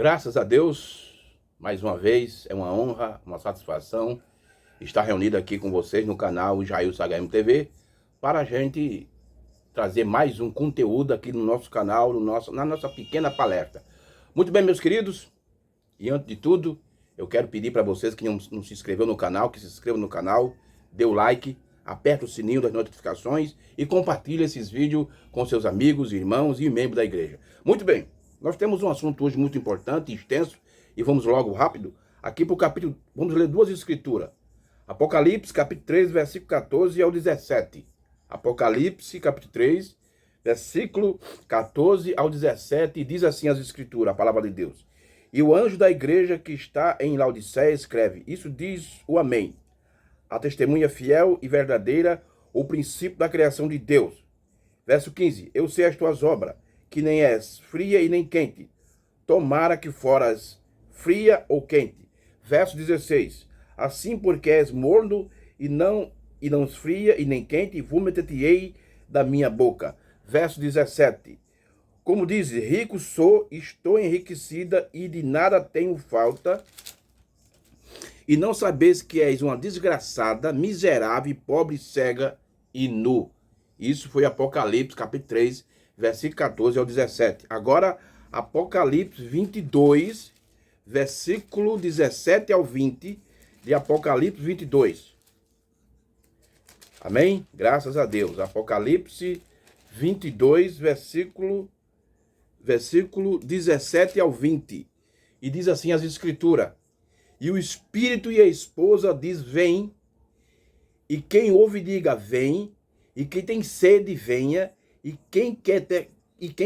Graças a Deus, mais uma vez, é uma honra, uma satisfação estar reunido aqui com vocês no canal Jailson HM TV para a gente trazer mais um conteúdo aqui no nosso canal, na nossa pequena palestra. Muito bem, meus queridos, e antes de tudo, eu quero pedir para vocês que não se inscreveu no canal, que se inscrevam no canal, dê o like, aperta o sininho das notificações e compartilhe esses vídeos com seus amigos, irmãos e membros da igreja. Muito bem. Nós temos um assunto hoje muito importante e extenso, e vamos logo rápido, aqui para o capítulo, vamos ler duas escrituras. Apocalipse, capítulo 3, versículo 14 ao 17. Apocalipse, capítulo 3, versículo 14 ao 17, diz assim as escrituras, a palavra de Deus. E o anjo da igreja que está em Laodiceia escreve, isso diz o Amém, a testemunha fiel e verdadeira, o princípio da criação de Deus. Verso 15, eu sei as tuas obras, que nem és fria e nem quente, tomara que foras fria ou quente. Verso 16, assim porque és morno e não fria e nem quente, vomita-te-ei da minha boca. Verso 17, como diz, rico sou, estou enriquecida e de nada tenho falta, e não sabeis que és uma desgraçada, miserável, pobre, cega e nu. Isso foi Apocalipse, capítulo 3, versículo 14 ao 17. Agora, Apocalipse 22, versículo 17 ao 20, de Apocalipse 22. Amém? Graças a Deus. Apocalipse 22, versículo 17 ao 20. E diz assim as escrituras. E o Espírito e a esposa diz, vem. E quem ouve diga, vem. E quem tem sede, venha. E quem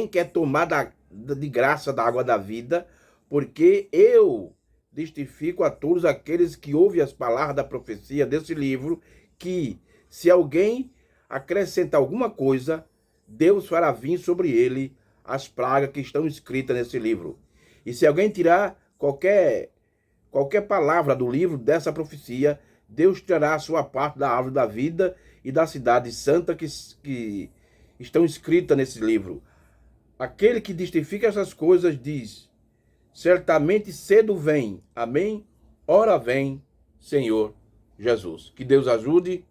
quer tomar de graça da água da vida, porque eu testifico a todos aqueles que ouvem as palavras da profecia desse livro, que se alguém acrescentar alguma coisa, Deus fará vir sobre ele as pragas que estão escritas nesse livro. E se alguém tirar qualquer palavra do livro dessa profecia, Deus tirará a sua parte da árvore da vida e da cidade santa que estão escritas nesse livro. Aquele que testifica essas coisas diz, certamente cedo vem, amém? Ora vem, Senhor Jesus. Que Deus ajude,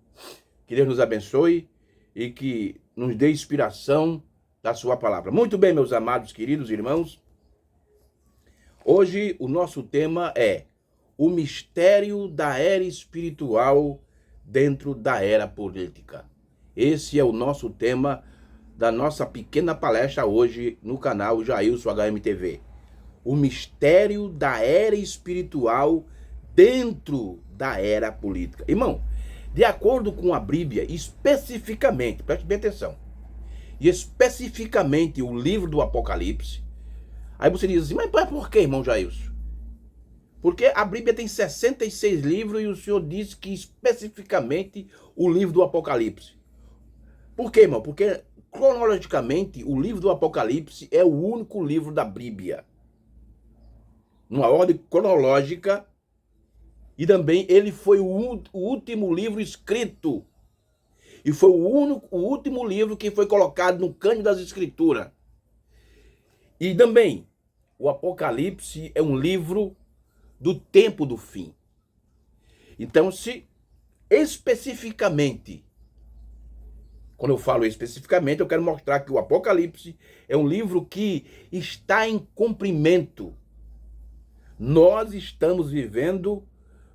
que Deus nos abençoe e que nos dê inspiração da sua palavra. Muito bem, meus amados, queridos irmãos, hoje o nosso tema é o mistério da era espiritual dentro da era política. Esse é o nosso tema da nossa pequena palestra hoje no canal Jailson HM TV. O mistério da era espiritual dentro da era política. Irmão, de acordo com a Bíblia, especificamente, preste bem atenção, e especificamente o livro do Apocalipse, aí você diz assim, mas por que, irmão Jailson? Porque a Bíblia tem 66 livros e o Senhor diz que especificamente o livro do Apocalipse. Por quê, irmão? Porque cronologicamente o livro do Apocalipse é o único livro da Bíblia. Numa ordem cronológica, e também ele foi o último livro escrito. E foi o último livro que foi colocado no cânon das Escrituras. E também o Apocalipse é um livro do tempo do fim. Então, se especificamente, quando eu falo especificamente, eu quero mostrar que o Apocalipse é um livro que está em cumprimento. Nós estamos vivendo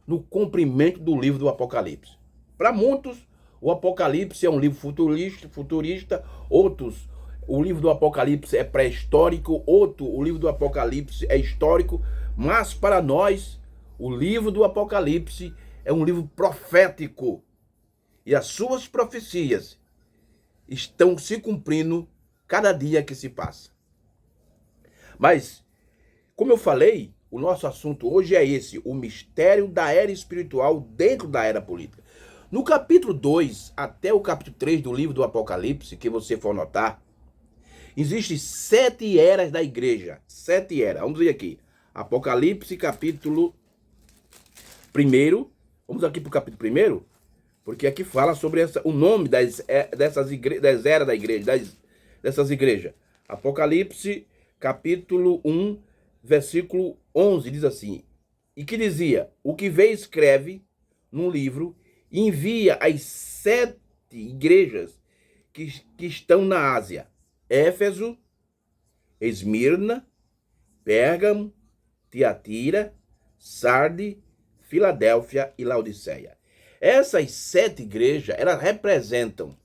no cumprimento do livro do Apocalipse. Para muitos, o Apocalipse é um livro futurista, outros, o livro do Apocalipse é pré-histórico, outro, o livro do Apocalipse é histórico, mas para nós, o livro do Apocalipse é um livro profético. E as suas profecias estão se cumprindo cada dia que se passa. Mas, como eu falei, o nosso assunto hoje é esse, o mistério da era espiritual dentro da era política. No capítulo 2 até o capítulo 3 do livro do Apocalipse, que você for notar, existem 7 eras da igreja. 7 eras. Vamos ver aqui. Apocalipse, capítulo 1. Vamos aqui para o capítulo 1, porque aqui fala sobre o nome das eras da igreja, dessas igrejas. Apocalipse, capítulo 1, versículo 11, diz assim, e que dizia, o que vê escreve num livro e envia às 7 igrejas que estão na Ásia, Éfeso, Esmirna, Pérgamo, Tiatira, Sarde, Filadélfia e Laodiceia. Essas 7 igrejas, elas representam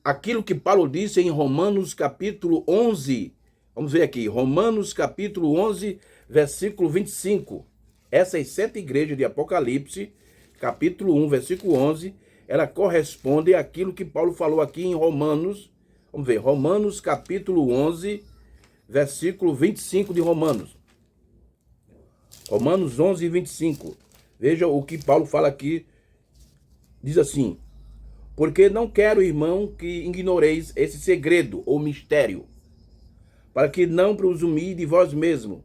aquilo que Paulo disse em Romanos capítulo 11. Vamos ver aqui, Romanos capítulo 11, versículo 25. Essas 7 igrejas de Apocalipse, capítulo 1, versículo 11, ela corresponde àquilo que Paulo falou aqui em Romanos. Vamos ver, Romanos capítulo 11, versículo 25 de Romanos. Romanos 11, 25. Veja o que Paulo fala aqui. Diz assim, porque não quero, irmão, que ignoreis esse segredo ou mistério, para que não presumie de vós mesmo,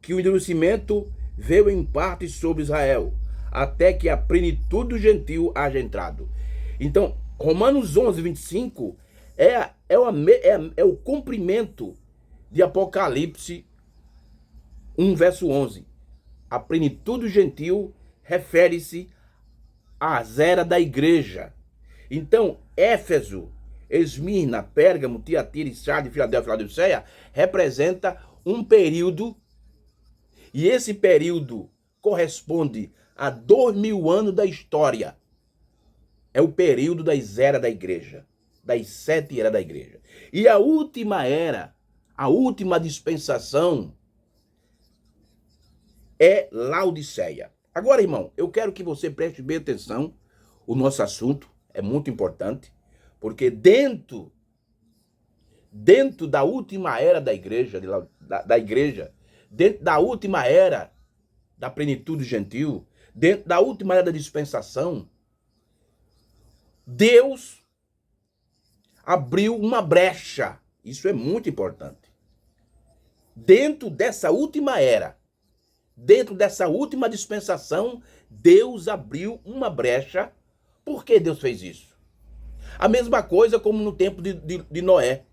que o endurecimento veio em parte sobre Israel, até que a plenitude do gentil haja entrado. Então, Romanos 11, 25 é o cumprimento de Apocalipse 1, verso 11. A plenitude do gentil refere-se às eras da igreja. Então, Éfeso, Esmirna, Pérgamo, Tiatira, Sarde, Filadélfia e Laodiceia representa um período, e esse período corresponde a 2000 anos da história. É o período das eras da igreja, das 7 eras da igreja. E a última era, a última dispensação é Laodiceia. Agora, irmão, eu quero que você preste bem atenção. O nosso assunto é muito importante, porque dentro da última era da igreja, dentro da última era da plenitude gentil, dentro da última era da dispensação, Deus abriu uma brecha. Isso é muito importante. Dentro dessa última era, dentro dessa última dispensação, Deus abriu uma brecha. Por que Deus fez isso? A mesma coisa como no tempo de Noé.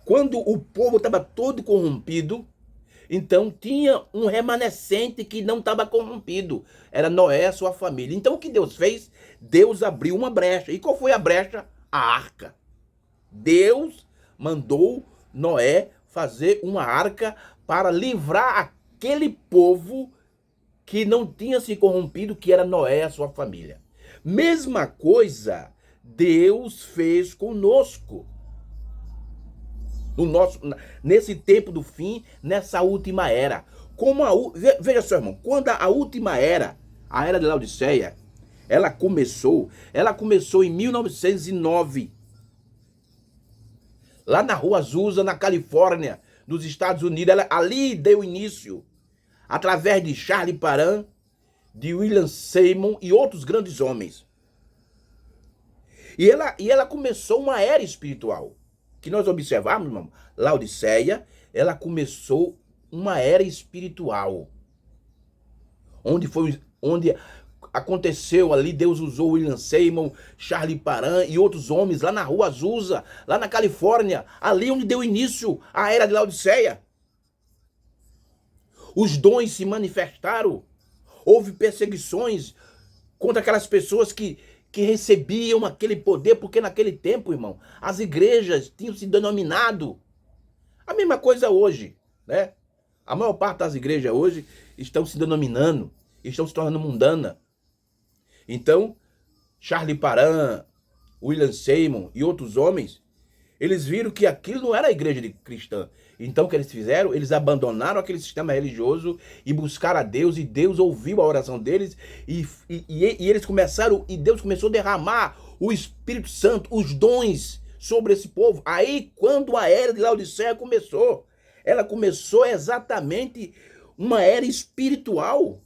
Quando o povo estava todo corrompido, então tinha um remanescente que não estava corrompido. Era Noé e a sua família. Então o que Deus fez? Deus abriu uma brecha. E qual foi a brecha? A arca. Deus mandou Noé fazer uma arca para livrar aquele povo que não tinha se corrompido, que era Noé e a sua família. Mesma coisa Deus fez conosco. Nesse tempo do fim, nessa última era. Veja só, irmão, quando a última era, a era de Laodiceia, ela começou em 1909. Lá na Rua Azusa, na Califórnia, nos Estados Unidos, ali deu início, através de Charlie Paran, de William Seymour e outros grandes homens. E ela começou uma era espiritual. Que nós observamos, irmão, Laodiceia, ela começou uma era espiritual. Onde aconteceu ali, Deus usou William Seymour, Charlie Paran e outros homens lá na Rua Azusa, lá na Califórnia, ali onde deu início a era de Laodiceia. Os dons se manifestaram, houve perseguições contra aquelas pessoas que recebiam aquele poder, porque naquele tempo, irmão, as igrejas tinham se denominado. A mesma coisa hoje, né? A maior parte das igrejas hoje estão se denominando, estão se tornando mundana. Então, Charlie Paran, William Seymour e outros homens, eles viram que aquilo não era a igreja cristã. Então o que eles fizeram? Eles abandonaram aquele sistema religioso e buscaram a Deus, e Deus ouviu a oração deles, e eles começaram, e Deus começou a derramar o Espírito Santo, os dons sobre esse povo. Aí, quando a era de Laodiceia começou, ela começou exatamente uma era espiritual,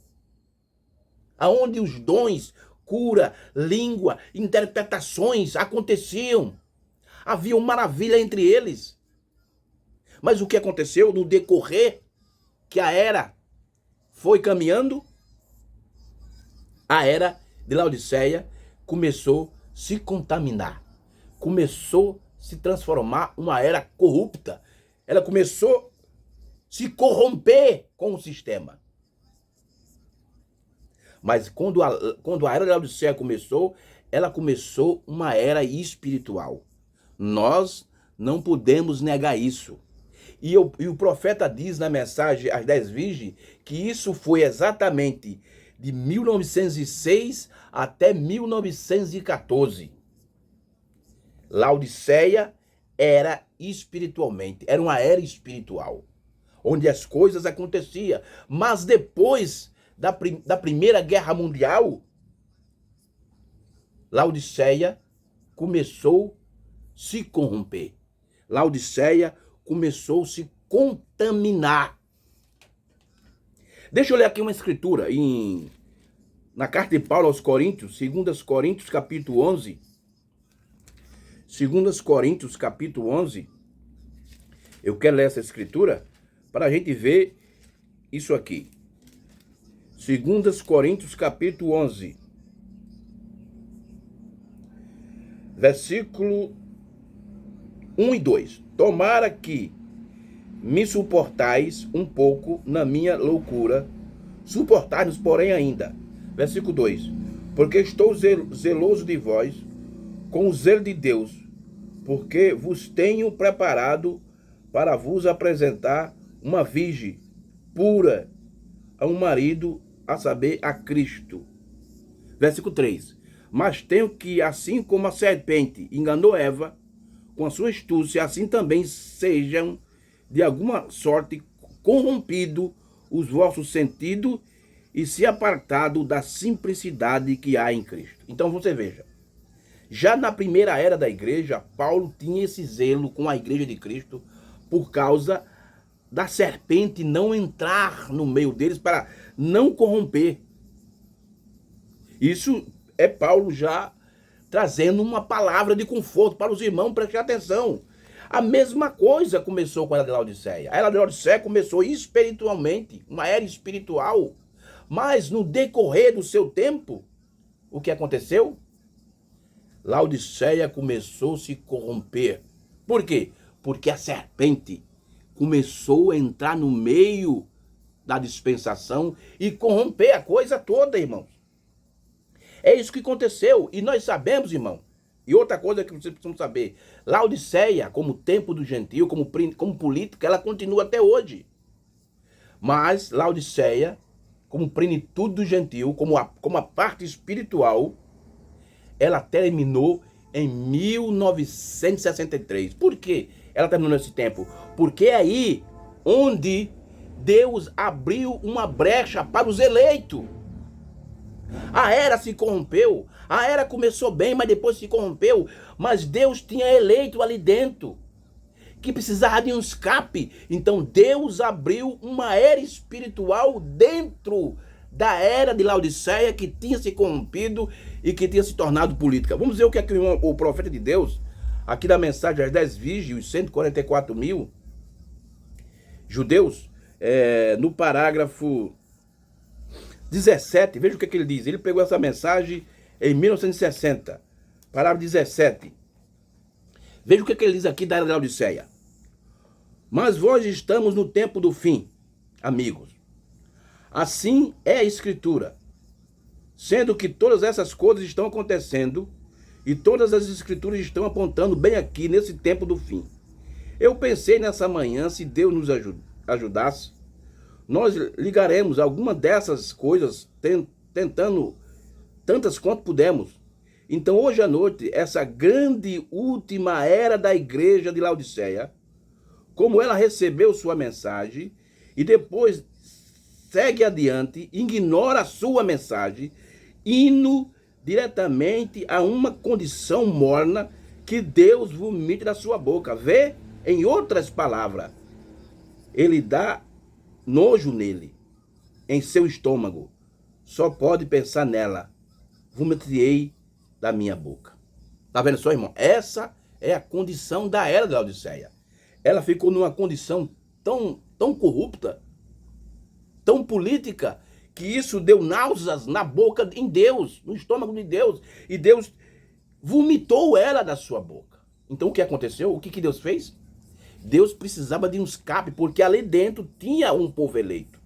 aonde os dons, cura, língua, interpretações aconteciam. Havia uma maravilha entre eles. Mas o que aconteceu no decorrer que a era foi caminhando? A era de Laodiceia começou a se contaminar. Começou a se transformar uma era corrupta. Ela começou a se corromper com o sistema. Mas quando a era da Laodiceia começou, ela começou uma era espiritual. Nós não podemos negar isso. E o profeta diz na mensagem às 10 virgens que isso foi exatamente de 1906 até 1914. Laodiceia era espiritualmente, era uma era espiritual, onde as coisas aconteciam. Mas depois da Primeira Guerra Mundial, Laodiceia começou a se corromper. Laodiceia começou a se contaminar. Deixa eu ler aqui uma escritura na carta de Paulo aos Coríntios, 2 Coríntios capítulo 11. 2 Coríntios capítulo 11. Eu quero ler essa escritura para a gente ver isso aqui. 2 Coríntios capítulo 11. Versículo 1 e 2. Tomara que me suportais um pouco na minha loucura, suportai-nos, porém, ainda. Versículo 2. Porque estou zeloso de vós, com o zelo de Deus, porque vos tenho preparado para vos apresentar uma virgem pura a um marido, a saber, a Cristo. Versículo 3. Mas tenho que, assim como a serpente enganou Eva com a sua astúcia, assim também sejam de alguma sorte corrompido os vossos sentidos e se apartado da simplicidade que há em Cristo. Então você veja, já na primeira era da igreja, Paulo tinha esse zelo com a igreja de Cristo por causa da serpente não entrar no meio deles para não corromper. Isso é Paulo já trazendo uma palavra de conforto para os irmãos, prestem atenção. A mesma coisa começou com a era de Laodiceia. A era de Laodiceia começou espiritualmente, uma era espiritual. Mas no decorrer do seu tempo, o que aconteceu? Laodiceia começou a se corromper. Por quê? Porque a serpente começou a entrar no meio da dispensação e corromper a coisa toda, irmãos. É isso que aconteceu. E nós sabemos, irmão, e outra coisa que vocês precisam saber, Laodiceia, como templo do gentio, como política, ela continua até hoje. Mas Laodiceia, como plenitude do gentio, como a parte espiritual, ela terminou em 1963. Por que ela terminou nesse tempo? Porque é aí onde Deus abriu uma brecha para os eleitos. A era se corrompeu, a era começou bem, mas depois se corrompeu, mas Deus tinha eleito ali dentro, que precisava de um escape. Então Deus abriu uma era espiritual dentro da era de Laodiceia, que tinha se corrompido e que tinha se tornado política. Vamos ver o que é que o profeta de Deus, aqui da mensagem às 10 virgens, os 144 mil judeus, no parágrafo 17, veja o que ele diz. Ele pegou essa mensagem em 1960, parágrafo 17. Veja o que ele diz aqui da era de Laodiceia. Mas vós estamos no tempo do fim, amigos. Assim é a Escritura, sendo que todas essas coisas estão acontecendo e todas as Escrituras estão apontando bem aqui nesse tempo do fim. Eu pensei nessa manhã, se Deus nos ajudasse, nós ligaremos alguma dessas coisas, tentando tantas quanto pudermos. Então, hoje à noite, essa grande última era da igreja de Laodiceia, como ela recebeu sua mensagem e depois segue adiante, ignora a sua mensagem, indo diretamente a uma condição morna que Deus vomite da sua boca. Vê? Em outras palavras, ele dá nojo nele, em seu estômago. Só pode pensar nela. Vomitarei da minha boca. Tá vendo só, irmão? Essa é a condição da era de Laodiceia. Ela ficou numa condição tão corrupta, tão política, que isso deu náuseas na boca em Deus, no estômago de Deus. E Deus vomitou ela da sua boca. Então o que aconteceu? O que Deus fez? Deus precisava de um escape, porque ali dentro tinha um povo eleito.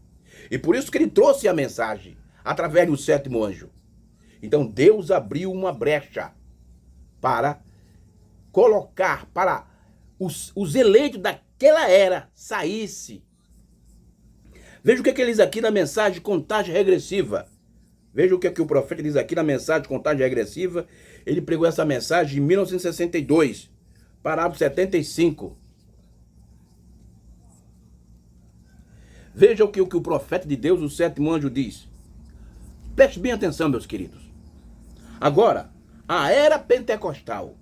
E por isso que ele trouxe a mensagem, através do sétimo anjo. Então Deus abriu uma brecha para colocar, para os eleitos daquela era saísse. Veja o que ele diz aqui na mensagem de contagem regressiva. Veja o que o profeta diz aqui na mensagem de contagem regressiva. Ele pregou essa mensagem em 1962, parágrafo 75. Veja o que o profeta de Deus, o sétimo anjo, diz. Preste bem atenção, meus queridos. Agora, a era pentecostal,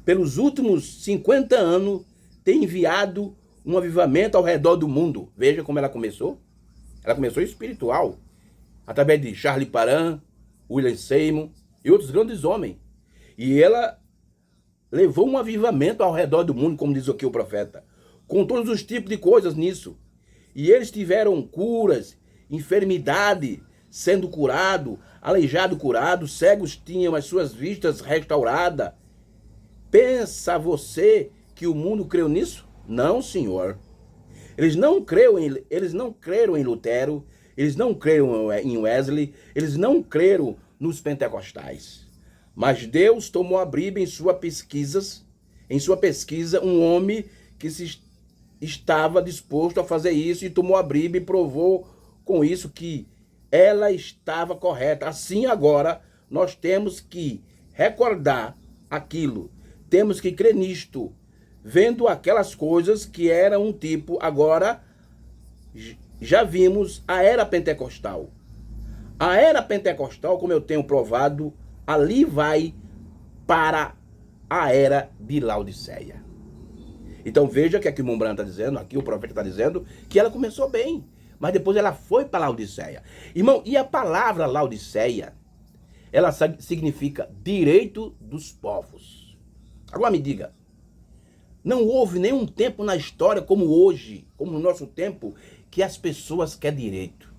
pelos últimos 50 anos, tem enviado um avivamento ao redor do mundo. Veja como ela começou. Ela começou espiritual, através de Charles Parham, William Seymour e outros grandes homens. E ela levou um avivamento ao redor do mundo, como diz aqui o profeta, com todos os tipos de coisas nisso. E eles tiveram curas, enfermidade sendo curado, aleijado curado, cegos tinham as suas vistas restauradas. Pensa você que o mundo creu nisso? Não, senhor. Eles não creram em Lutero, eles não creram em Wesley, eles não creram nos pentecostais. Mas Deus tomou a Bíblia em sua pesquisa, um homem que estava disposto a fazer isso e tomou a Bíblia e provou com isso que ela estava correta. Assim agora nós temos que recordar aquilo, temos que crer nisto, vendo aquelas coisas que eram um tipo, agora já vimos a era pentecostal. A era pentecostal, como eu tenho provado, ali vai para a era de Laodiceia. Então veja que aqui o irmão Branham está dizendo, aqui o profeta está dizendo, que ela começou bem, mas depois ela foi para Laodiceia. Irmão, e a palavra Laodiceia, ela significa direito dos povos. Agora me diga, não houve nenhum tempo na história como hoje, como no nosso tempo, que as pessoas querem direito.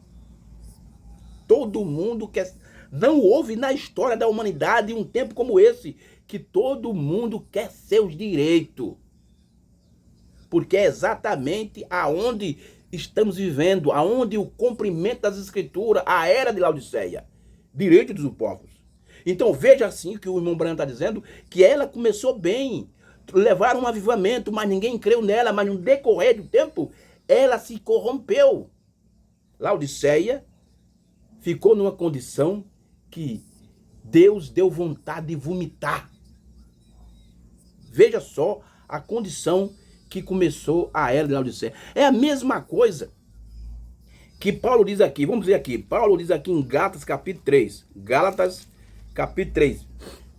Todo mundo quer. Não houve na história da humanidade um tempo como esse que todo mundo quer seus direitos. Porque é exatamente aonde estamos vivendo, aonde o cumprimento das escrituras, a era de Laodiceia, direito dos povos. Então veja assim que o irmão Branham está dizendo, que ela começou bem, levaram um avivamento, mas ninguém creu nela, mas no decorrer do tempo, ela se corrompeu. Laodiceia ficou numa condição que Deus deu vontade de vomitar. Veja só a condição que começou a era de Laodiceia. É a mesma coisa que Paulo diz aqui. Vamos ver aqui. Paulo diz aqui em Gálatas capítulo 3. Gálatas capítulo 3.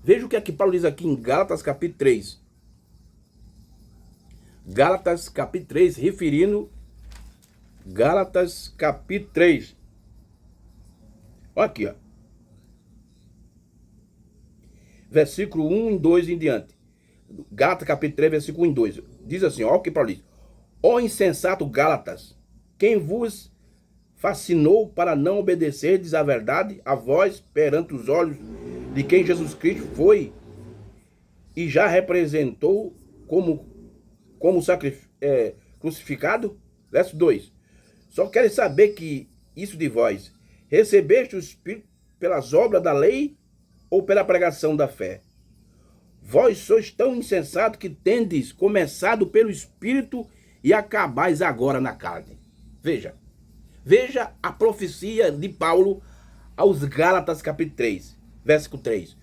Veja o que aqui Paulo diz aqui em Gálatas capítulo 3. Gálatas capítulo 3, referindo Gálatas capítulo 3. Olha aqui, ó. Versículo 1 e 2 em diante. Gálatas capítulo 3, versículo 1 e 2. Diz assim, ó o que Paulo diz. Ó insensato Gálatas, quem vos fascinou para não obedecerdes à verdade, a vós, perante os olhos de quem Jesus Cristo foi e já representou como crucificado? Verso 2. Só querem saber que isso de vós, recebeste o Espírito pelas obras da lei ou pela pregação da fé? Vós sois tão insensato que tendes começado pelo Espírito e acabais agora na carne. Veja a profecia de Paulo aos Gálatas capítulo 3, versículo 3.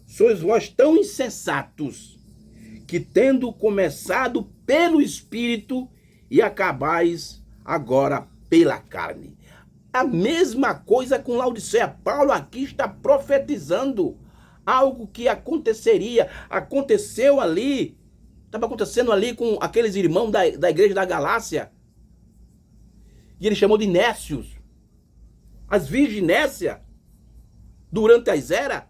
Sois vós tão insensatos que tendo começado pelo Espírito e acabais agora pela carne. A mesma coisa com Laodiceia. Paulo aqui está profetizando algo que aconteceria, aconteceu ali, estava acontecendo ali com aqueles irmãos da igreja da Galácia. E ele chamou de nécios, as virginécias, durante as eras,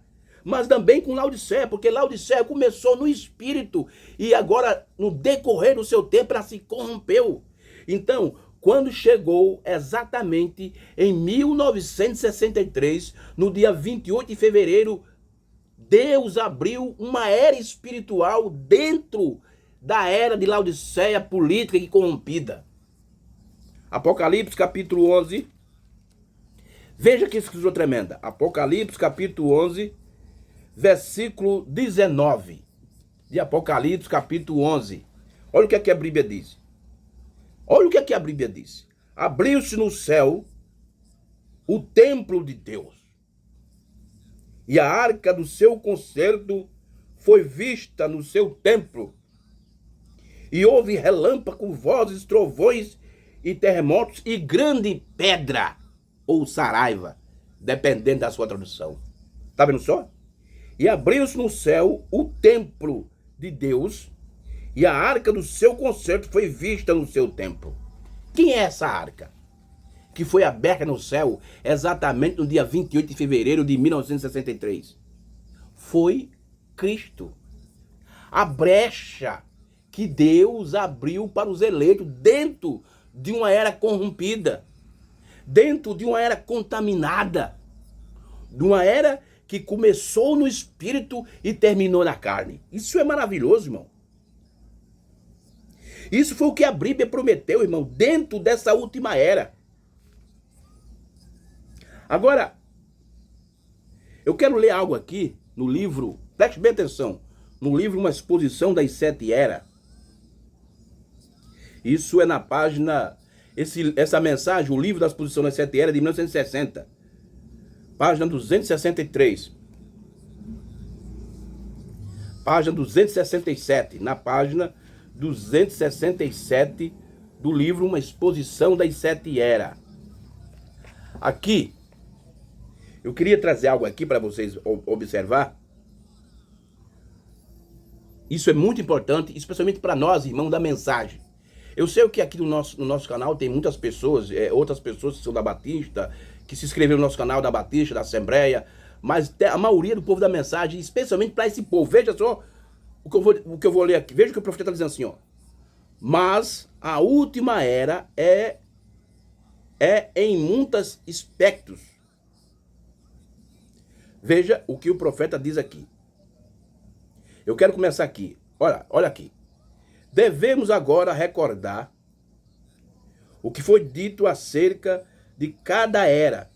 mas também com Laodiceia, porque Laodiceia começou no espírito e agora, no decorrer do seu tempo, ela se corrompeu. Então, quando chegou exatamente em 1963, no dia 28 de fevereiro, Deus abriu uma era espiritual dentro da era de Laodiceia política e corrompida. Apocalipse capítulo 11. Veja que escritura tremenda. Apocalipse capítulo 11, versículo 19. De Apocalipse capítulo 11. Olha o que aqui a Bíblia diz. Olha o que aqui a Bíblia diz. Abriu-se no céu o templo de Deus, e a arca do seu concerto foi vista no seu templo. E houve relâmpago, vozes, trovões e terremotos e grande pedra, ou saraiva, dependendo da sua tradução. Tá vendo só? E abriu-se no céu o templo de Deus, e a arca do seu concerto foi vista no seu templo. Quem é essa arca? Que foi aberta no céu exatamente no dia 28 de fevereiro de 1963. Foi Cristo. A brecha que Deus abriu para os eleitos dentro de uma era corrompida, dentro de uma era contaminada, de uma era que começou no espírito e terminou na carne. Isso é maravilhoso, irmão. Isso foi o que a Bíblia prometeu, irmão, dentro dessa última era. Agora, eu quero ler algo aqui no livro, preste bem atenção, no livro Uma Exposição das Sete Eras. Isso é na página, essa mensagem, o livro da Exposição das Sete Eras de 1960, página 263. Página 267, na página 267 do livro Uma Exposição das Sete Eras. Aqui, eu queria trazer algo aqui para vocês observar. Isso é muito importante, especialmente para nós, irmãos da mensagem. Eu sei que aqui no nosso canal tem muitas pessoas, outras pessoas que são da Batista, que se inscreveram no nosso canal da Batista, da Assembleia, mas a maioria do povo da mensagem, especialmente para esse povo. Veja só o que eu vou ler aqui. Veja o que o profeta está dizendo assim, ó. Mas a última era é em muitos aspectos. Veja o que o profeta diz aqui. Eu quero começar aqui. Olha aqui. Devemos agora recordar o que foi dito acerca de cada era,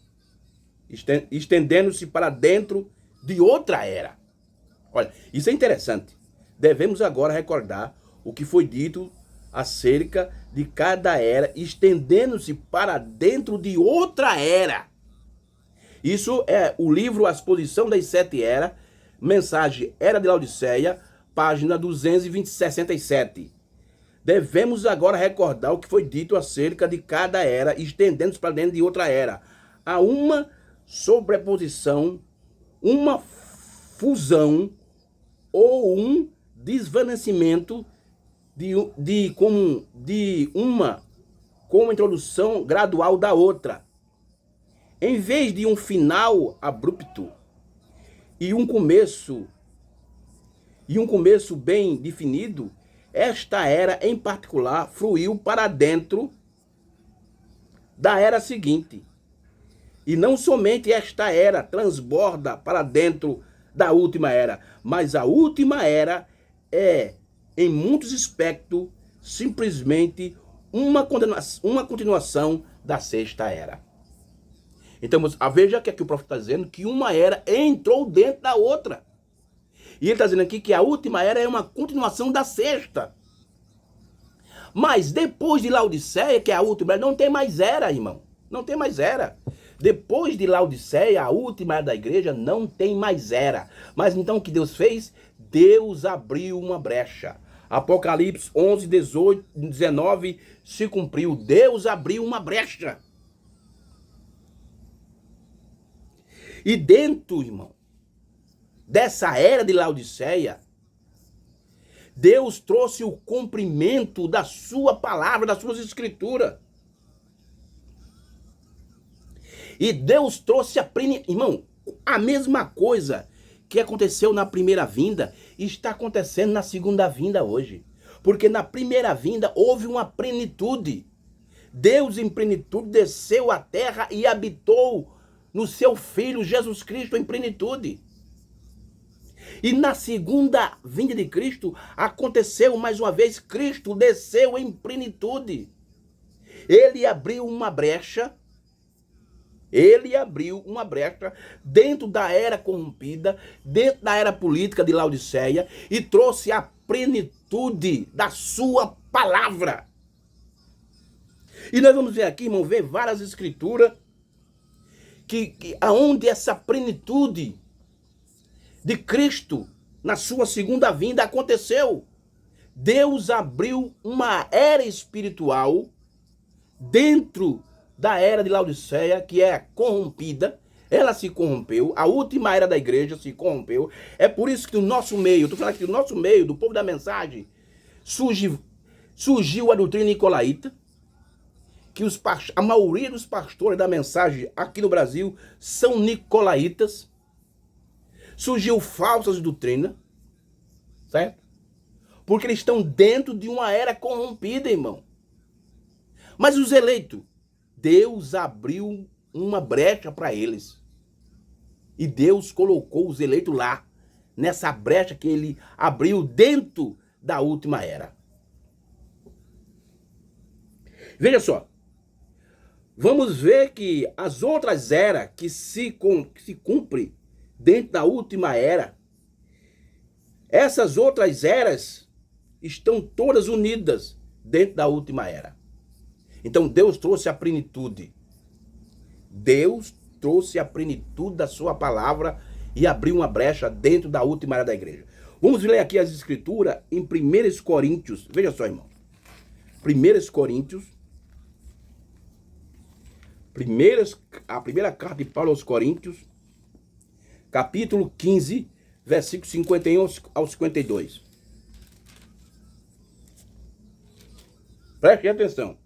estendendo-se para dentro de outra era. Olha, isso é interessante. Devemos agora recordar o que foi dito acerca de cada era, estendendo-se para dentro de outra era. Isso é o livro A Exposição das Sete Eras, mensagem Era de Laodiceia, página 267. Devemos agora recordar o que foi dito acerca de cada era, estendendo-se para dentro de outra era. Há uma sobreposição, uma fusão ou um desvanecimento de uma introdução gradual da outra. Em vez de um final abrupto e um começo bem definido, esta era em particular fluiu para dentro da era seguinte. E não somente esta era transborda para dentro da última era, mas a última era é, em muitos aspectos, simplesmente uma continuação da sexta era. Então, veja que aqui o profeta está dizendo que uma era entrou dentro da outra. E ele está dizendo aqui que a última era é uma continuação da sexta. Mas depois de Laodiceia, que é a última era, não tem mais era, irmão. Não tem mais era. Depois de Laodiceia, a última era da igreja, não tem mais era. Mas então o que Deus fez? Deus abriu uma brecha. Apocalipse 11, 18, 19 se cumpriu. Deus abriu uma brecha. E dentro, irmão, dessa era de Laodiceia, Deus trouxe o cumprimento da sua palavra, das suas escrituras. E Deus trouxe irmão, a mesma coisa que aconteceu na primeira vinda, está acontecendo na segunda vinda hoje. Porque na primeira vinda houve uma plenitude. Deus em plenitude desceu à terra e habitou no seu Filho Jesus Cristo em plenitude. E na segunda vinda de Cristo, aconteceu mais uma vez, Cristo desceu em plenitude. Ele abriu uma brecha dentro da era corrompida, dentro da era política de Laodiceia, e trouxe a plenitude da sua palavra. E nós vamos ver aqui, irmão, ver várias escrituras aonde essa plenitude de Cristo na sua segunda vinda aconteceu. Deus abriu uma era espiritual dentro da era de Laodiceia, que é corrompida. Ela se corrompeu, a última era da igreja se corrompeu. É por isso que no nosso meio, estou falando aqui, no nosso meio, do povo da mensagem, surgiu a doutrina nicolaíta, que a maioria dos pastores da mensagem aqui no Brasil são nicolaítas. Surgiu falsas doutrinas, certo? Porque eles estão dentro de uma era corrompida, irmão. Mas os eleitos, Deus abriu uma brecha para eles. E Deus colocou os eleitos lá, nessa brecha que ele abriu dentro da última era. Veja só. Vamos ver que as outras eras que se cumprem dentro da última era, essas outras eras estão todas unidas dentro da última era. Então Deus trouxe a plenitude. Deus trouxe a plenitude da sua palavra e abriu uma brecha dentro da última era da igreja. Vamos ler aqui as escrituras em 1 Coríntios. Veja só, irmão. 1 Coríntios. A primeira carta de Paulo aos Coríntios, capítulo 15, versículos 51 ao 52. Preste atenção.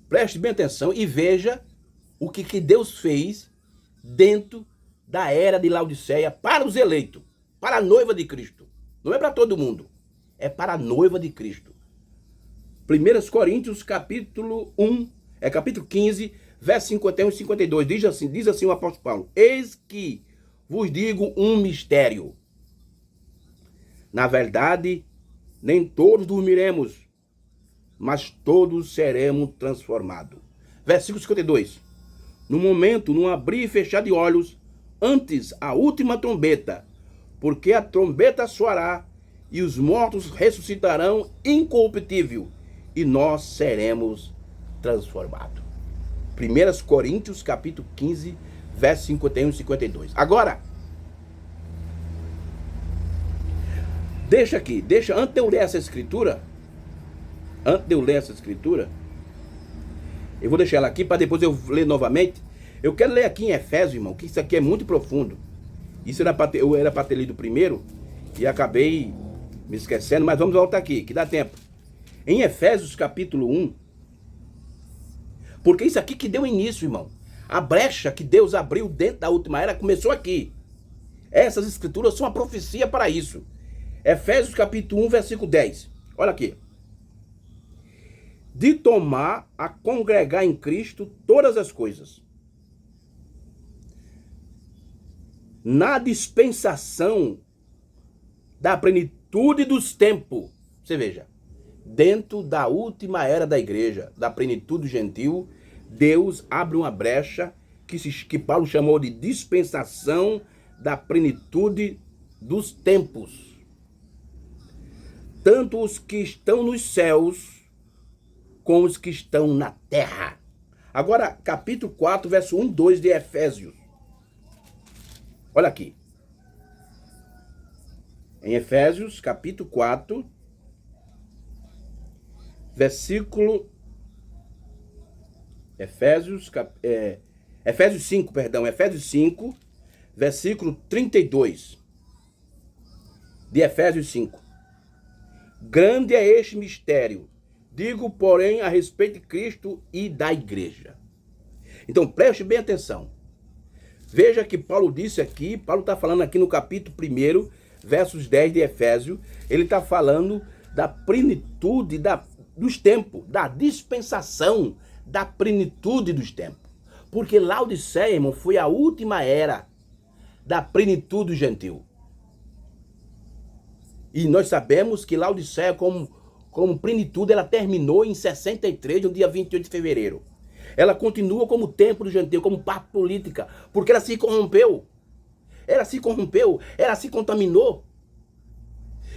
Preste bem atenção e veja o que Deus fez dentro da era de Laodiceia para os eleitos, para a noiva de Cristo. Não é para todo mundo, é para a noiva de Cristo. 1 Coríntios, capítulo 15, verso 51 e 52. Diz assim o apóstolo Paulo: eis que vos digo um mistério. Na verdade, nem todos dormiremos, mas todos seremos transformados. Versículo 52. No momento, num abrir e fechar de olhos, antes a última trombeta, porque a trombeta soará e os mortos ressuscitarão incorruptível, e nós seremos transformados. 1 Coríntios, capítulo 15, versos 51 e 52. Agora, antes de eu ler essa escritura, eu vou deixar ela aqui para depois eu ler novamente. Eu quero ler aqui em Efésios, irmão, que isso aqui é muito profundo. Isso eu era para ter lido primeiro e acabei me esquecendo, mas vamos voltar aqui, que dá tempo. Em Efésios capítulo 1, porque isso aqui que deu início, irmão. A brecha que Deus abriu dentro da última era começou aqui. Essas escrituras são uma profecia para isso. Efésios capítulo 1, versículo 10. Olha aqui. De tomar a congregar em Cristo todas as coisas, na dispensação da plenitude dos tempos. Você veja. Dentro da última era da igreja, da plenitude gentil, Deus abre uma brecha que Paulo chamou de dispensação da plenitude dos tempos. Tanto os que estão nos céus, como os que estão na terra. Agora, capítulo 4, verso 1 e 2 de Efésios. Olha aqui. Em Efésios, capítulo 4, versículo Efésios 5, versículo 32 de Efésios 5. Grande é este mistério, digo, porém, a respeito de Cristo e da igreja. Então, preste bem atenção. Veja que Paulo disse aqui, Paulo está falando aqui no capítulo 1, versos 10 de Efésios, ele está falando da plenitude dos tempos, da dispensação da plenitude dos tempos. Porque Laodiceia, irmão, foi a última era da plenitude gentil. E nós sabemos que Laodiceia, como plenitude, ela terminou em 63, no dia 28 de fevereiro. Ela continua como templo gentil, como parte política, porque ela se corrompeu. Ela se corrompeu, ela se contaminou.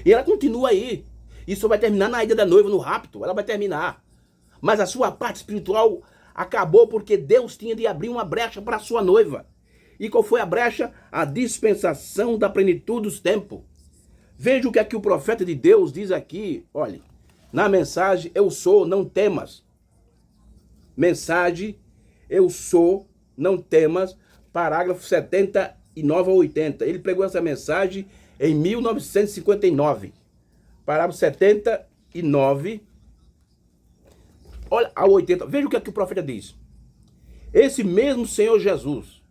E ela continua aí. Isso vai terminar na ida da noiva, no rapto. Ela vai terminar. Mas a sua parte espiritual acabou porque Deus tinha de abrir uma brecha para a sua noiva. E qual foi a brecha? A dispensação da plenitude dos tempos. Veja o que aqui o profeta de Deus diz aqui. Olha, na mensagem, eu sou, não temas. Mensagem, eu sou, não temas. Parágrafo 79 a 80. Ele pregou essa mensagem em 1959. Parágrafo 79, olha, ao 80. Veja o que aqui o profeta diz. Esse mesmo Senhor Jesus,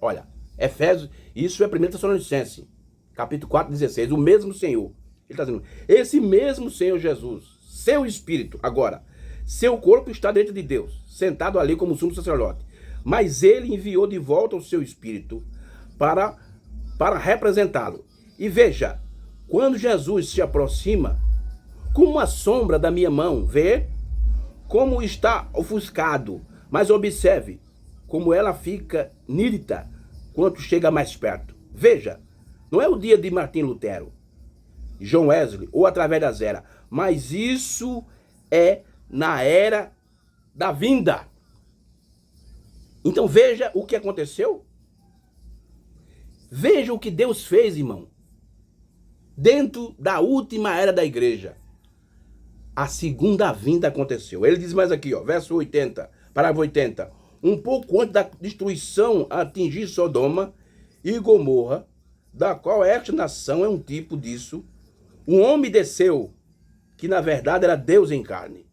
olha, Efésios, isso é 1 Tessalonicenses, capítulo 4, 16. O mesmo Senhor. Ele está dizendo, esse mesmo Senhor Jesus, seu espírito, agora, seu corpo está dentro de Deus, sentado ali como sumo sacerdote. Mas ele enviou de volta o seu espírito para representá-lo. E veja, quando Jesus se aproxima, como uma sombra da minha mão, vê como está ofuscado, mas observe como ela fica nítida quando chega mais perto. Veja, não é o dia de Martim Lutero, John Wesley ou através das eras, mas isso é na era da vinda. Então veja o que aconteceu. Veja o que Deus fez, irmão. Dentro da última era da igreja, a segunda vinda aconteceu. Ele diz mais aqui, ó, verso 80, parágrafo 80. Um pouco antes da destruição atingir Sodoma e Gomorra, da qual esta nação é um tipo disso, um homem desceu, que na verdade era Deus em carne.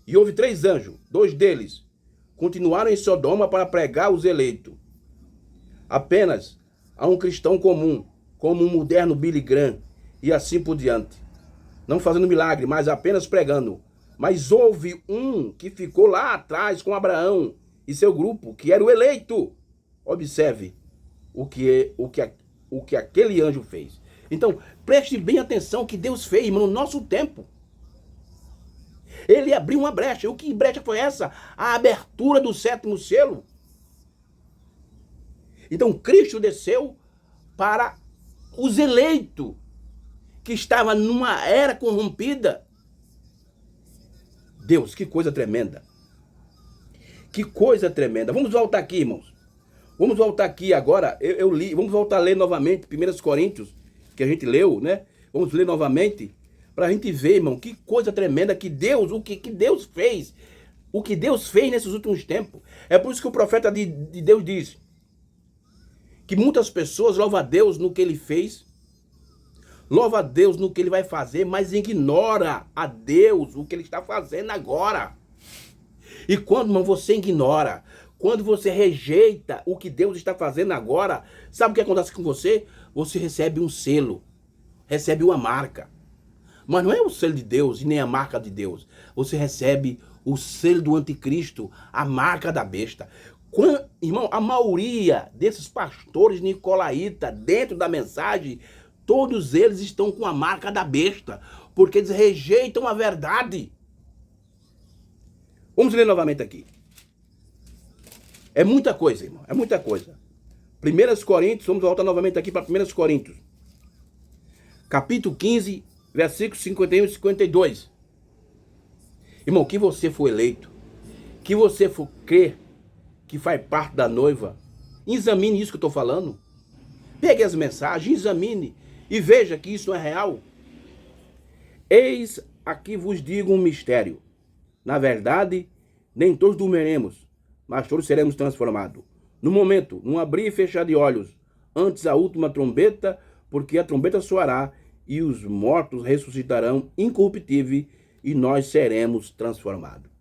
E houve 3 anjos, 2 deles continuaram em Sodoma para pregar os eleitos. Apenas a um cristão comum, como um moderno Billy Graham, e assim por diante. Não fazendo milagre, mas apenas pregando. Mas houve um que ficou lá atrás com Abraão e seu grupo, que era o eleito. Observe o que aquele anjo fez. Então, preste bem atenção o que Deus fez, irmão, no nosso tempo. Ele abriu uma brecha. O que brecha foi essa? A abertura do 7º selo. Então, Cristo desceu para os eleitos, que estava numa era corrompida. Deus, que coisa tremenda. Que coisa tremenda. Vamos voltar aqui, irmãos. Vamos voltar aqui agora. Eu li, vamos voltar a ler novamente 1 Coríntios, que a gente leu, né? Vamos ler novamente, para a gente ver, irmão, que coisa tremenda que Deus, o que Deus fez. O que Deus fez nesses últimos tempos. É por isso que o profeta de Deus diz que muitas pessoas louvam a Deus no que ele fez, louva a Deus no que ele vai fazer, mas ignora a Deus o que ele está fazendo agora. E quando, irmão, você ignora, quando você rejeita o que Deus está fazendo agora, sabe o que acontece com você? Você recebe um selo, recebe uma marca. Mas não é o selo de Deus e nem a marca de Deus. Você recebe o selo do anticristo, a marca da besta. Irmão, a maioria desses pastores nicolaítas dentro da mensagem, todos eles estão com a marca da besta, porque eles rejeitam a verdade. Vamos ler novamente aqui. É muita coisa, irmão, é muita coisa. 1 Coríntios, vamos voltar novamente aqui para 1 Coríntios. Capítulo 15, versículos 51 e 52. Irmão, que você for eleito, que você for crer que faz parte da noiva, examine isso que eu estou falando. Pegue as mensagens, examine e veja que isso não é real. Eis aqui vos digo um mistério. Na verdade, nem todos dormiremos, mas todos seremos transformados. No momento, num abrir e fechar de olhos, antes a última trombeta, porque a trombeta soará e os mortos ressuscitarão incorruptíveis e nós seremos transformados.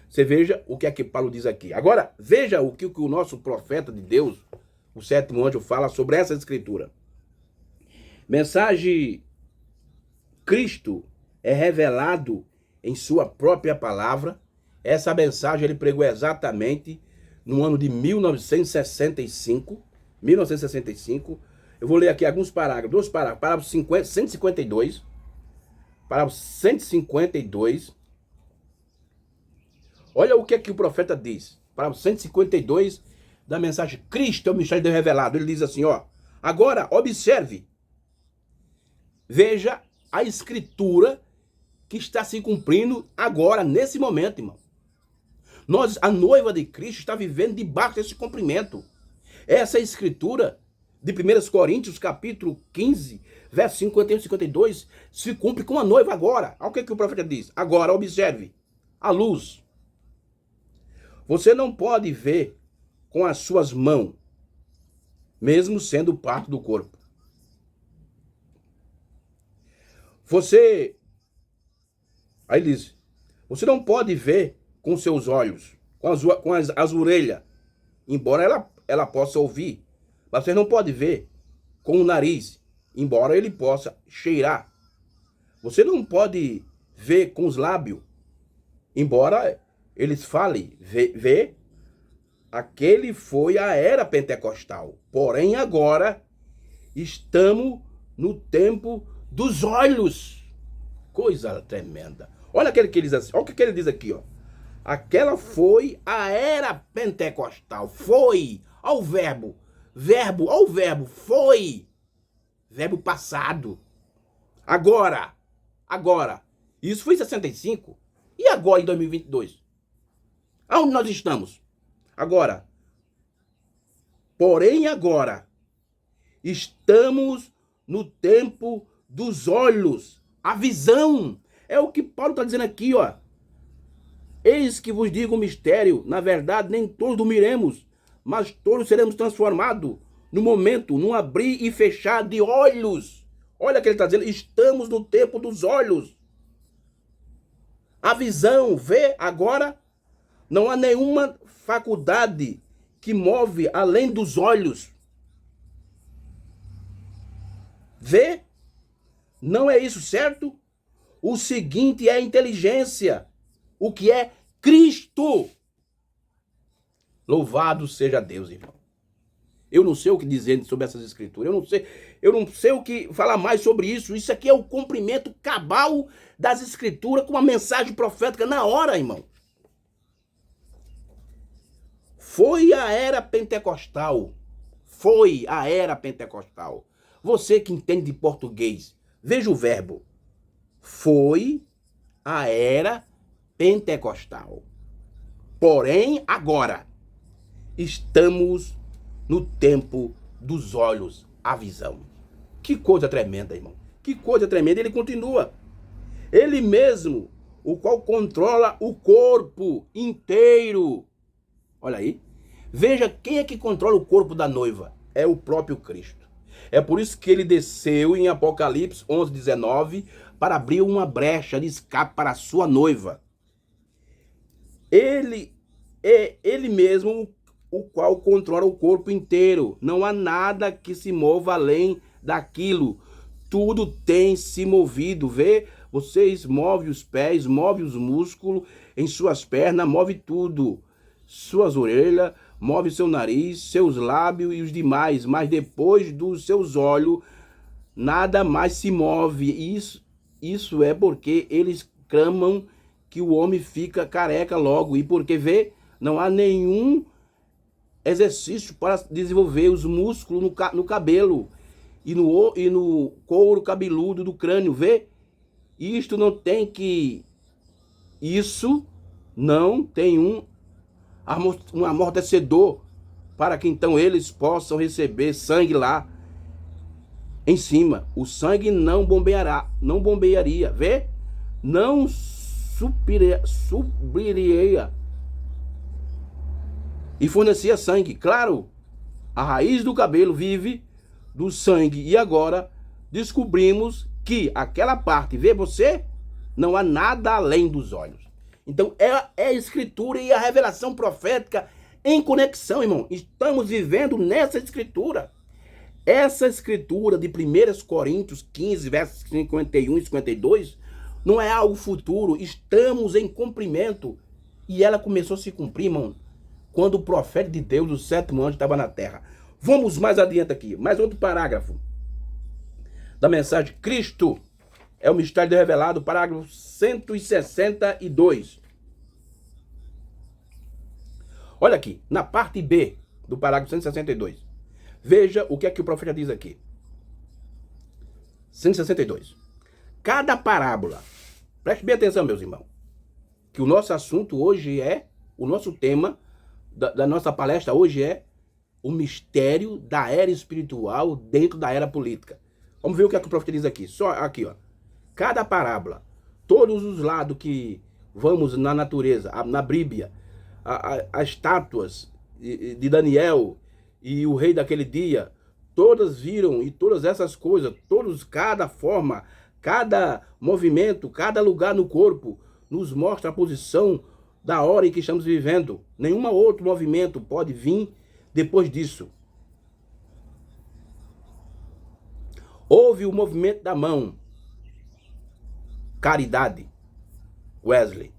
Você veja o que é que Paulo diz aqui. Agora, veja o que o nosso profeta de Deus, o 7º anjo, fala sobre essa escritura. Mensagem: Cristo é revelado em sua própria palavra. Essa mensagem ele pregou exatamente no ano de 1965. 1965. Eu vou ler aqui alguns parágrafos, dois parágrafos. Parágrafo 152. Parágrafo 152. Olha o que é que o profeta diz. Parágrafo 152 da mensagem Cristo é o mistério de Deus revelado. Ele diz assim, ó. Agora, observe. Veja a escritura que está se cumprindo agora, nesse momento, irmão. A noiva de Cristo, está vivendo debaixo desse cumprimento. Essa escritura de 1 Coríntios, capítulo 15, verso 51 e 52, se cumpre com a noiva agora. Olha o que o profeta diz. Agora, observe. A luz. Você não pode ver com as suas mãos, mesmo sendo parte do corpo. Aí ele diz, você não pode ver com seus olhos, com as orelhas, embora ela possa ouvir, mas você não pode ver com o nariz, embora ele possa cheirar. Você não pode ver com os lábios, embora eles falem. Vê, aquele foi a era pentecostal. Porém, agora estamos no tempo dos olhos. Coisa tremenda. Olha aquele que ele diz assim. Olha o que ele diz aqui, ó. Aquela foi a era pentecostal. Foi. Olha o verbo. Olha o verbo. Foi. Verbo passado. Agora. Isso foi em 65. E agora em 2022? Aonde nós estamos? Agora. Porém, agora. Estamos no tempo dos olhos. A visão. É o que Paulo está dizendo aqui, ó. Eis que vos digo um mistério. Na verdade, nem todos dormiremos, mas todos seremos transformados no momento, num abrir e fechar de olhos. Olha o que ele está dizendo. Estamos no tempo dos olhos. A visão, vê agora. Não há nenhuma faculdade que move além dos olhos. Vê? Não é isso, certo? O seguinte é a inteligência. O que é Cristo. Louvado seja Deus, irmão. Eu não sei o que dizer sobre essas escrituras. Eu não sei o que falar mais sobre isso. Isso aqui é o cumprimento cabal das escrituras com uma mensagem profética na hora, irmão. Foi a era pentecostal. Foi a era pentecostal. Você que entende de português, veja o verbo. Foi a era pentecostal. Porém, agora, estamos no tempo dos olhos, a visão. Que coisa tremenda, irmão. Que coisa tremenda. Ele continua. Ele mesmo, o qual controla o corpo inteiro. Olha aí. Veja quem é que controla o corpo da noiva. É o próprio Cristo. É por isso que ele desceu em Apocalipse 11:19 para abrir uma brecha de escape para a sua noiva. Ele é ele mesmo o qual controla o corpo inteiro. Não há nada que se mova além daquilo. Tudo tem se movido. Vê? Vocês movem os pés, move os músculos em suas pernas, move tudo. Suas orelhas, move seu nariz, seus lábios e os demais. Mas depois dos seus olhos, nada mais se move. Isso é porque eles clamam que o homem fica careca logo. E porque, vê, não há nenhum exercício para desenvolver os músculos no cabelo e no couro cabeludo do crânio, vê? Isso não tem um amortecedor para que então eles possam receber sangue lá em cima. O sangue não bombearia, vê? Não subiria e fornecia sangue. Claro, a raiz do cabelo vive do sangue. E agora descobrimos que aquela parte, vê você, não há nada além dos olhos. Então é a escritura e a revelação profética em conexão, irmão. Estamos vivendo nessa escritura. Essa escritura de 1 Coríntios 15, versos 51 e 52, não é algo futuro. Estamos em cumprimento. E ela começou a se cumprir, irmão, quando o profeta de Deus, o sétimo anjo, estava na terra. Vamos mais adiante aqui, mais outro parágrafo da mensagem. Cristo é o mistério revelado, parágrafo 162. Olha aqui, na parte B do parágrafo 162. Veja o que é que o profeta diz aqui. 162. Cada parábola, preste bem atenção, meus irmãos, que o nosso assunto hoje o nosso tema da nossa palestra hoje é o mistério da era espiritual dentro da era política. Vamos ver o que é que o profeta diz aqui. Só aqui, ó. Cada parábola, todos os lados que vamos na natureza, na Bíblia, as estátuas de Daniel e o rei daquele dia, todas viram, e todas essas coisas, cada forma, cada movimento, cada lugar no corpo, nos mostra a posição da hora em que estamos vivendo. Nenhum outro movimento pode vir depois disso. Houve o movimento da mão, Caridade, Wesley.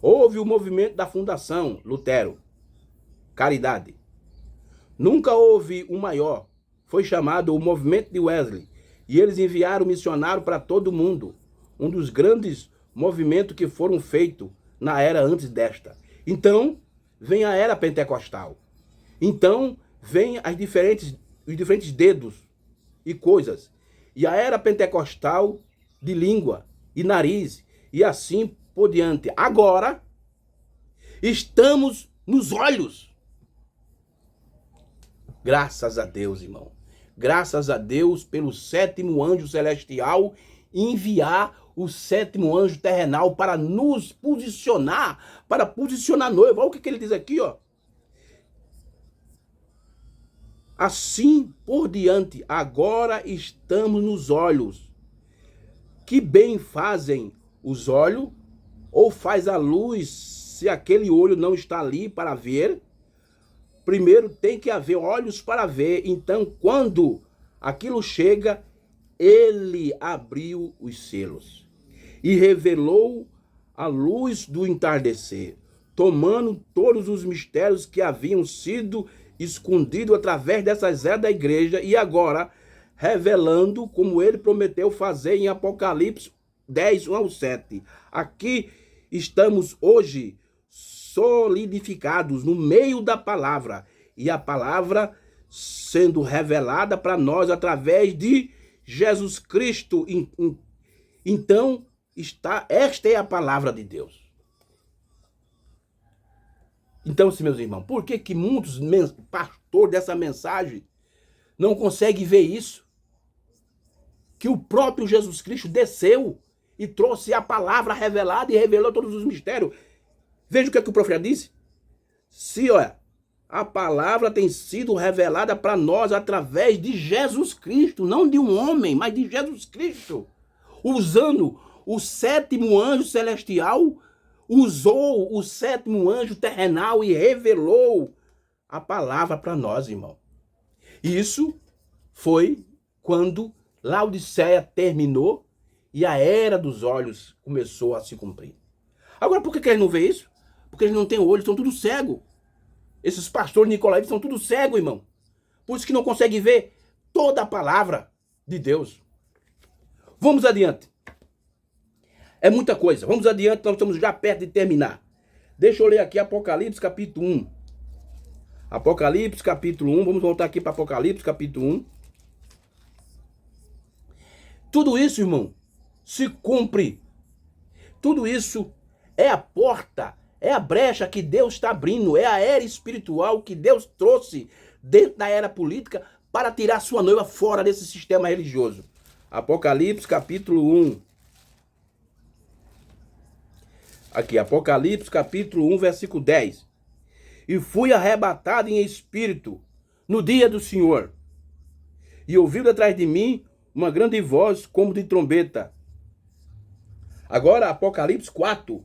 Houve o movimento da fundação, Lutero, Caridade. Nunca houve um maior, foi chamado o movimento de Wesley, e eles enviaram missionário para todo o mundo, um dos grandes movimentos que foram feitos na era antes desta. Então, vem a era pentecostal. Então, vem os diferentes dedos e coisas. E a era pentecostal de língua e nariz, e assim por diante. Agora, estamos nos olhos. Graças a Deus, irmão. Graças a Deus pelo sétimo anjo celestial enviar o sétimo anjo terrenal para nos posicionar, para posicionar a noiva. Olha o que ele diz aqui, ó. Assim por diante, agora estamos nos olhos. Que bem fazem os olhos, ou faz a luz, se aquele olho não está ali para ver. Primeiro tem que haver olhos para ver. Então, quando aquilo chega, ele abriu os selos e revelou a luz do entardecer, tomando todos os mistérios que haviam sido escondidos através dessas eras da igreja, e agora revelando como ele prometeu fazer em Apocalipse 10, 1 ao 7. Aqui estamos hoje solidificados no meio da palavra, e a palavra sendo revelada para nós através de Jesus Cristo. Então, esta é a palavra de Deus. Então, meus irmãos, por que muitos pastores dessa mensagem não conseguem ver isso? Que o próprio Jesus Cristo desceu e trouxe a palavra revelada e revelou todos os mistérios. Veja o que o profeta disse. Se, olha, a palavra tem sido revelada para nós através de Jesus Cristo, não de um homem, mas de Jesus Cristo. Usando o sétimo anjo celestial, usou o sétimo anjo terrenal e revelou a palavra para nós, irmão. Isso foi quando Laodiceia terminou e a era dos olhos começou a se cumprir. Agora, por que eles não veem isso? Porque eles não têm olho, estão tudo cego. Esses pastores nicolaítas são tudo cego, irmão. Por isso que não conseguem ver toda a palavra de Deus. Vamos adiante. É muita coisa. Vamos adiante, nós estamos já perto de terminar. Deixa eu ler aqui Apocalipse capítulo 1. Apocalipse capítulo 1. Vamos voltar aqui para Apocalipse capítulo 1. Tudo isso, irmão, se cumpre. Tudo isso é a porta, é a brecha que Deus está abrindo, é a era espiritual que Deus trouxe dentro da era política para tirar sua noiva fora desse sistema religioso. Apocalipse capítulo 1. Aqui, Apocalipse capítulo 1, versículo 10. E fui arrebatado em espírito no dia do Senhor, e ouviu atrás de mim uma grande voz como de trombeta. Agora, Apocalipse 4.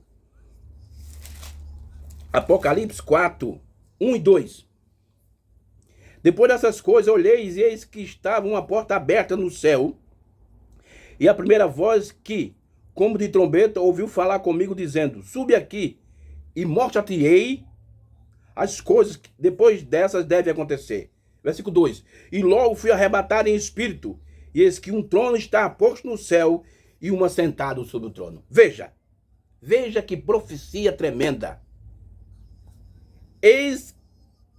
Apocalipse 4, 1 e 2. Depois dessas coisas, olhei e eis que estava uma porta aberta no céu. E a primeira voz que, como de trombeta, ouviu falar comigo, dizendo: Sube aqui e mostra-te-ei as coisas que depois dessas devem acontecer. Versículo 2. E logo fui arrebatado em espírito, e eis que um trono está posto no céu, e um assentado sobre o trono. Veja que profecia tremenda. Eis,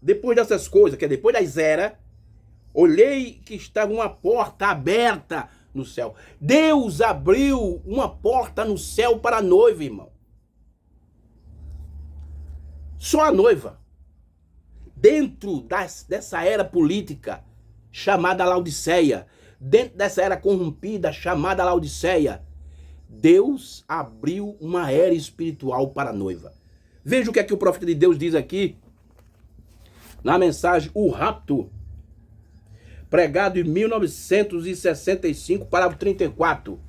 depois dessas coisas, que é depois das eras, olhei que estava uma porta aberta no céu. Deus abriu uma porta no céu para a noiva, irmão. Só a noiva. Dentro dessa era política chamada Laodiceia, dentro dessa era corrompida chamada Laodiceia, Deus abriu uma era espiritual para a noiva. Veja o que é que o profeta de Deus diz aqui, na mensagem O Rapto, pregado em 1965, parágrafo 34.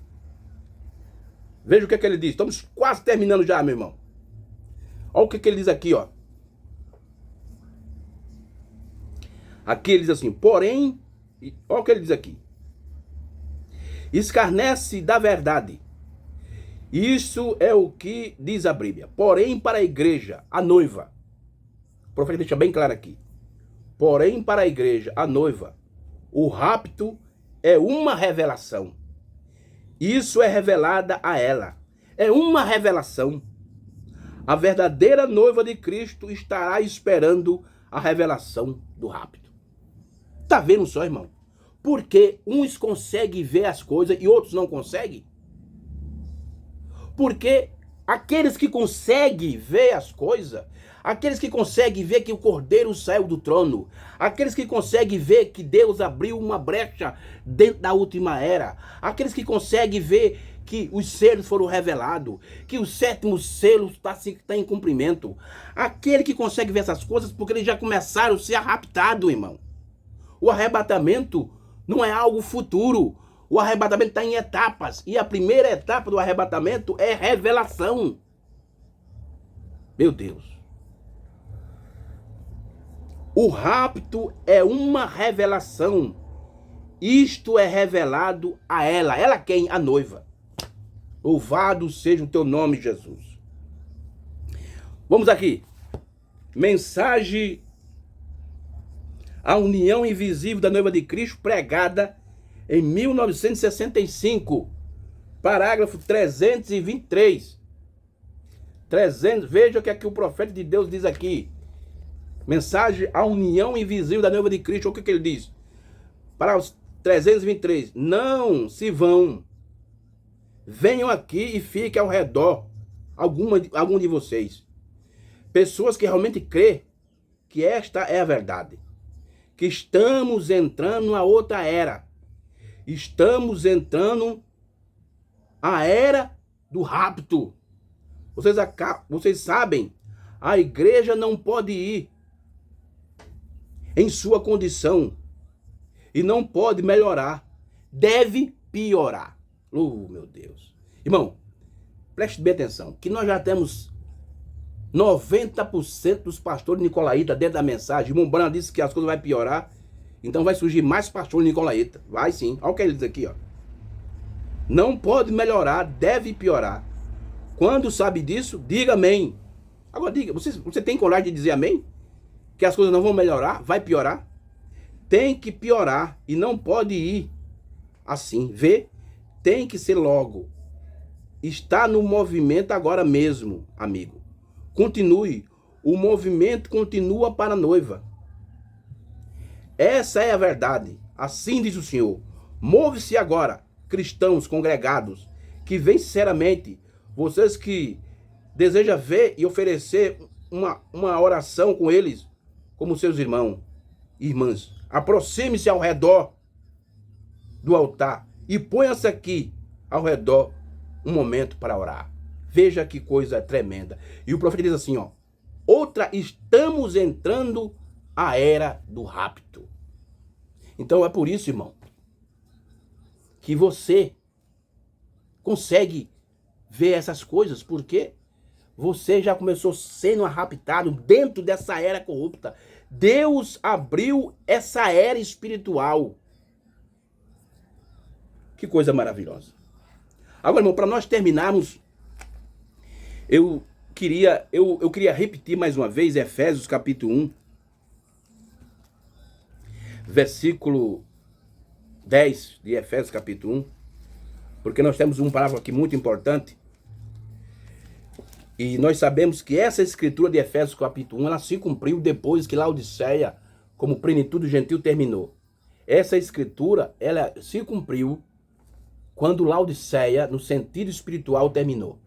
Veja o que é que ele diz. Estamos quase terminando já, meu irmão. Olha o que é que ele diz aqui, ó. Aqui ele diz assim, porém, olha o que ele diz aqui. Escarnece da verdade. Isso é o que diz a Bíblia. Porém, para a igreja, a noiva. O profeta deixa bem claro aqui. Porém, para a igreja, a noiva, o rapto é uma revelação. Isso é revelada a ela. É uma revelação. A verdadeira noiva de Cristo estará esperando a revelação do rapto. Tá vendo só, irmão? Porque uns conseguem ver as coisas e outros não conseguem. Porque aqueles que conseguem ver as coisas, aqueles que conseguem ver que o Cordeiro saiu do trono, aqueles que conseguem ver que Deus abriu uma brecha dentro da última era, aqueles que conseguem ver que os selos foram revelados, que o sétimo selo está em cumprimento, aquele que consegue ver essas coisas porque eles já começaram a ser raptados, irmão. O arrebatamento não é algo futuro. O arrebatamento está em etapas. E a primeira etapa do arrebatamento é revelação. Meu Deus. O rapto é uma revelação. Isto é revelado a ela. Ela quem? A noiva. Louvado seja o teu nome, Jesus. Vamos aqui. Mensagem à união invisível da noiva de Cristo, pregada em 1965, parágrafo 323. Veja o que é que o profeta de Deus diz aqui. Mensagem à união invisível da noiva de Cristo. O que ele diz? Parágrafo 323. Não se vão. Venham aqui e fiquem ao redor. Algum de vocês. Pessoas que realmente crê que esta é a verdade. Que estamos entrando na outra era. Estamos entrando a era do rapto. Vocês sabem, a igreja não pode ir em sua condição e não pode melhorar. Deve piorar. Oh, meu Deus. Irmão, preste bem atenção, que nós já temos 90% dos pastores nicolaítas dentro da mensagem. O irmão Branham disse que as coisas vão piorar. Então vai surgir mais pastores nicolaítas. Vai sim. Olha o que ele diz aqui, ó. Não pode melhorar, deve piorar. Quando sabe disso, diga amém. Agora diga, você tem coragem de dizer amém? Que as coisas não vão melhorar, vai piorar? Tem que piorar e não pode ir assim. Vê? Tem que ser logo. Está no movimento agora mesmo, amigo. Continue. O movimento continua para a noiva. Essa é a verdade. Assim diz o Senhor. Move-se agora, cristãos congregados, que vêm sinceramente, vocês que desejam ver e oferecer uma oração com eles, como seus irmãos e irmãs. Aproxime-se ao redor do altar e ponha-se aqui ao redor um momento para orar. Veja que coisa tremenda. E o profeta diz assim, ó. Estamos entrando a era do rapto. Então é por isso, irmão, que você consegue ver essas coisas, porque você já começou sendo raptado dentro dessa era corrupta. Deus abriu essa era espiritual. Que coisa maravilhosa. Agora, irmão, para nós terminarmos, eu queria repetir mais uma vez Efésios capítulo 1. versículo 10 de Efésios capítulo 1, porque nós temos um parágrafo aqui muito importante, e nós sabemos que essa escritura de Efésios capítulo 1, ela se cumpriu depois que Laodiceia, como plenitude gentil, terminou. Essa escritura, ela se cumpriu quando Laodiceia, no sentido espiritual, terminou.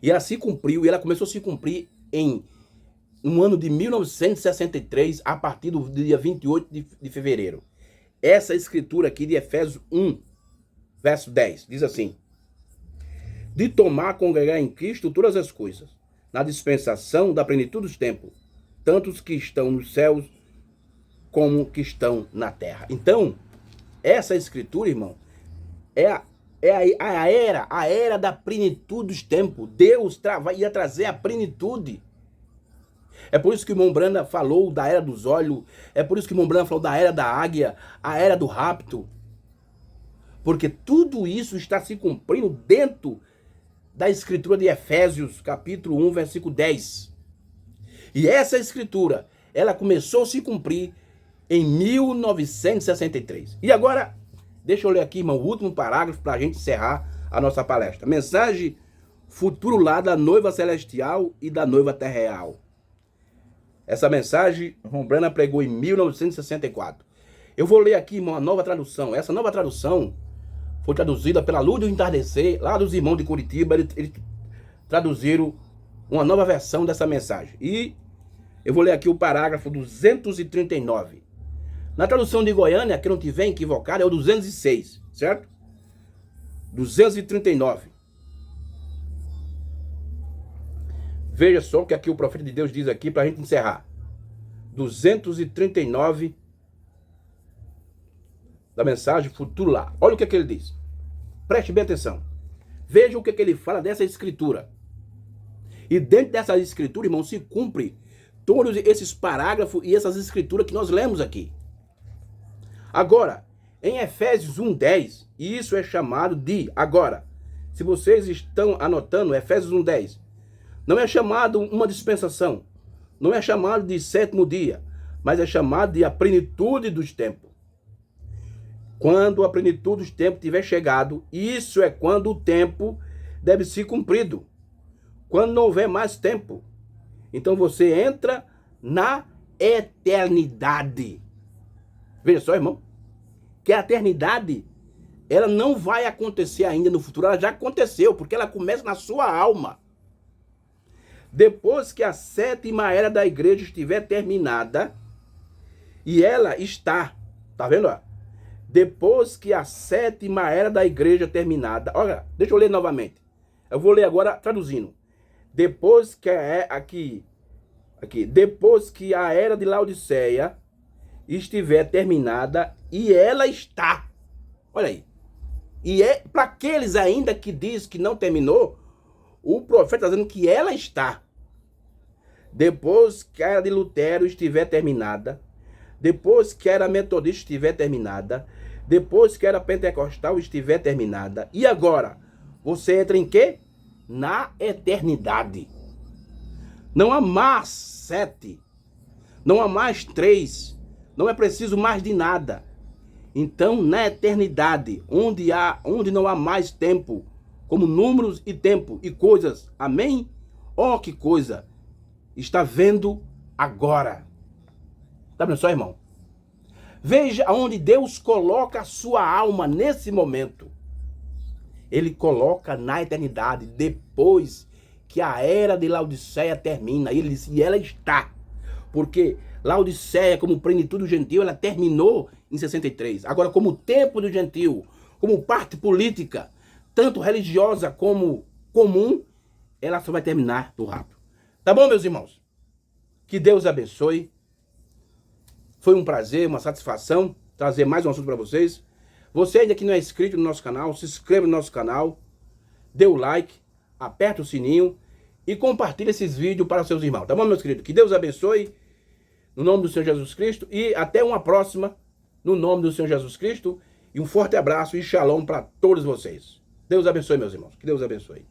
E ela se cumpriu, e ela começou a se cumprir no ano de 1963, a partir do dia 28 de fevereiro. Essa escritura aqui de Efésios 1, verso 10, diz assim: de tomar, congregar em Cristo todas as coisas, na dispensação da plenitude dos tempos, tanto os que estão nos céus, como que estão na terra. Então, essa escritura, irmão, é a era da plenitude dos tempos. Deus ia trazer a plenitude. É por isso que o irmão Branda falou da era dos olhos, é por isso que o irmão Branda falou da era da águia, a era do rapto. Porque tudo isso está se cumprindo dentro da escritura de Efésios, capítulo 1, versículo 10. E essa escritura, ela começou a se cumprir em 1963. E agora, deixa eu ler aqui, irmão, o último parágrafo para a gente encerrar a nossa palestra. Mensagem futuro lá da noiva celestial e da noiva terreal. Essa mensagem, o irmão Brana pregou em 1964. Eu vou ler aqui, irmão, a nova tradução. Essa nova tradução foi traduzida pela Luz do Entardecer, lá dos irmãos de Curitiba. Eles traduziram uma nova versão dessa mensagem. E eu vou ler aqui o parágrafo 239. Na tradução de Goiânia, que não tiver equivocado, é o 206, certo? 239. Veja só o que aqui o profeta de Deus diz aqui para a gente encerrar. 239 da mensagem futuro lá. Olha o que ele diz. Preste bem atenção. Veja o que ele fala dessa escritura. E dentro dessa escritura, irmão, se cumpre todos esses parágrafos e essas escrituras que nós lemos aqui. Agora, em Efésios 1:10, isso é chamado de... Agora, se vocês estão anotando, Efésios 1:10, não é chamado uma dispensação, não é chamado de sétimo dia, mas é chamado de a plenitude dos tempos. Quando a plenitude dos tempos tiver chegado, isso é quando o tempo deve ser cumprido. Quando não houver mais tempo, então você entra na eternidade. Veja só, irmão, que a eternidade, ela não vai acontecer ainda no futuro, ela já aconteceu, porque ela começa na sua alma. Depois que a sétima era da igreja estiver terminada, e ela está, tá vendo? Depois que a sétima era da igreja terminada, olha, deixa eu ler novamente. Eu vou ler agora traduzindo. Depois que depois que a era de Laodiceia estiver terminada, e ela está. Olha aí. E é para aqueles ainda que diz que não terminou, o profeta está dizendo que ela está. Depois que a era de Lutero estiver terminada, depois que a era metodista estiver terminada, depois que a era pentecostal estiver terminada, e agora? Você entra em quê? Na eternidade. Não há mais 7, não há mais 3, não é preciso mais de nada. Então, na eternidade, onde não há mais tempo, como números e tempo e coisas, amém? Oh, que coisa! Está vendo agora. Tá vendo só, irmão? Veja aonde Deus coloca a sua alma nesse momento. Ele coloca na eternidade, depois que a era de Laodiceia termina. Ele diz, e ela está. Porque Laodiceia, como plenitude do gentil, ela terminou em 63. Agora, como tempo do gentil, como parte política, tanto religiosa como comum, ela só vai terminar no rapto. Tá bom, meus irmãos? Que Deus abençoe. Foi um prazer, uma satisfação trazer mais um assunto para vocês. Você ainda que não é inscrito no nosso canal, se inscreva no nosso canal, dê o like, aperta o sininho e compartilhe esses vídeos para os seus irmãos. Tá bom, meus queridos? Que Deus abençoe, no nome do Senhor Jesus Cristo, e até uma próxima, no nome do Senhor Jesus Cristo, e um forte abraço e shalom para todos vocês. Deus abençoe, meus irmãos. Que Deus abençoe.